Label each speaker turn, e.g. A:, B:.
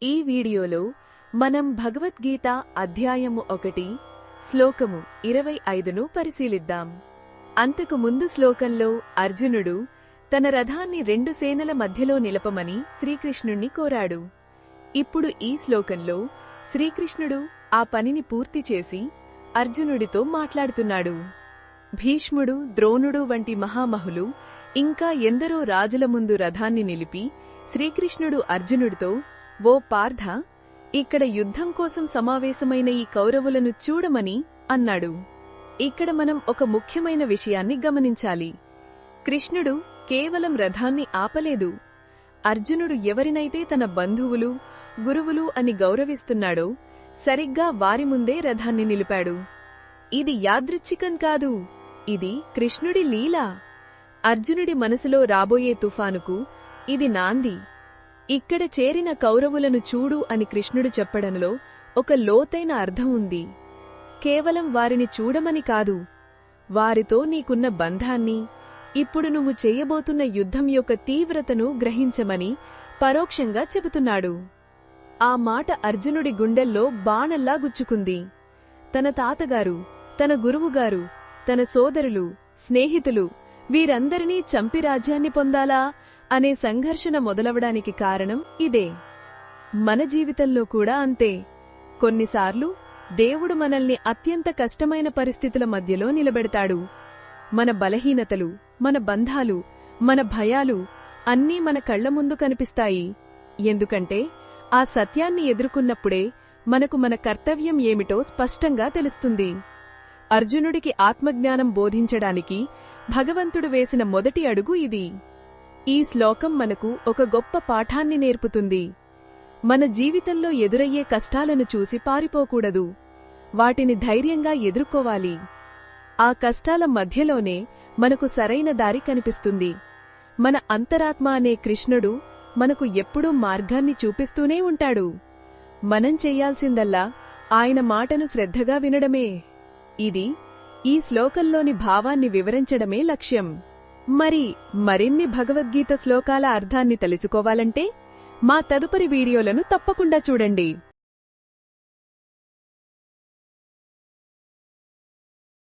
A: ఈ వీడియోలో మనం భగవద్గీత అధ్యాయము 1 శ్లోకము 25ను పరిశీలిద్దాం. అంతకు ముందు శ్లోకంలో అర్జునుడు తన రథాన్ని రెండు సేనల మధ్యలో నిలపమని శ్రీకృష్ణుణ్ణి కోరాడు. ఇప్పుడు ఈ శ్లోకంలో శ్రీకృష్ణుడు ఆ పనిని పూర్తి చేసి అర్జునుడితో మాట్లాడుతున్నాడు. భీష్ముడు, ద్రోణుడు వంటి మహామహులు ఇంకా ఎందరో రాజుల ముందు రథాన్ని నిలిపి శ్రీకృష్ణుడు అర్జునుడితో, ఓ పార్థ, ఇక్కడ యుద్ధం కోసం సమావేశమైన ఈ కౌరవులను చూడమని అన్నాడు. ఇక్కడ మనం ఒక ముఖ్యమైన విషయాన్ని గమనించాలి. కృష్ణుడు కేవలం రథాన్ని ఆపలేదు. అర్జునుడు ఎవరినైతే తన బంధువులు, గురువులు అని గౌరవిస్తున్నాడో సరిగ్గా వారి ముందే రథాన్ని నిలిపాడు. ఇది యాదృచ్ఛికం కాదు, ఇది కృష్ణుడి లీల. అర్జునుడి మనసులో రాబోయే తుఫానుకు ఇది నాంది. ఇక్కడ చేరిన కౌరవులను చూడు అని కృష్ణుడు చెప్పడంలో ఒక లోతైన అర్థం ఉంది. కేవలం వారిని చూడమని కాదు, వారితో నీకున్న బంధాన్ని, ఇప్పుడు నువ్వు చేయబోతున్న యుద్ధం యొక్క తీవ్రతను గ్రహించమని పరోక్షంగా చెబుతున్నాడు. ఆ మాట అర్జునుడి గుండెల్లో బాణల్లా గుచ్చుకుంది. తన తాతగారు, తన గురువుగారు, తన సోదరులు, స్నేహితులు వీరందరినీ చంపి రాజ్యాన్ని పొందాలా అనే సంఘర్షణ మొదలవడానికి కారణం ఇదే. మన జీవితంలో కూడా అంతే. కొన్నిసార్లు దేవుడు మనల్ని అత్యంత కష్టమైన పరిస్థితుల మధ్యలో నిలబెడతాడు. మన బలహీనతలు, మన బంధాలు, మన భయాలు అన్నీ మన కళ్ల ముందు కనిపిస్తాయి. ఎందుకంటే ఆ సత్యాన్ని ఎదుర్కొన్నప్పుడే మనకు మన కర్తవ్యం ఏమిటో స్పష్టంగా తెలుస్తుంది. అర్జునుడికి ఆత్మజ్ఞానం బోధించడానికి భగవంతుడు వేసిన మొదటి అడుగు ఇది. ఈ శ్లోకం మనకు ఒక గొప్ప పాఠాన్ని నేర్పుతుంది. మన జీవితంలో ఎదురయ్యే కష్టాలను చూసి పారిపోకూడదు. వాటిని ధైర్యంగా ఎదుర్కోవాలి. ఆ కష్టాల మధ్యలోనే మనకు సరైన దారి కనిపిస్తుంది. మన అంతరాత్మ అనే కృష్ణుడు మనకు ఎప్పుడూ మార్గాన్ని చూపిస్తూనే ఉంటాడు. మనం చెయ్యాల్సిందల్లా ఆయన మాటను శ్రద్ధగా వినడమే. ఇది ఈ శ్లోకంలోని భావాన్ని వివరించడమే లక్ష్యం. మరిన్ని భగవద్గీత శ్లోకాల అర్థాన్ని తెలుసుకోవాలంటే మా తదుపరి వీడియోలను తప్పకుండా చూడండి.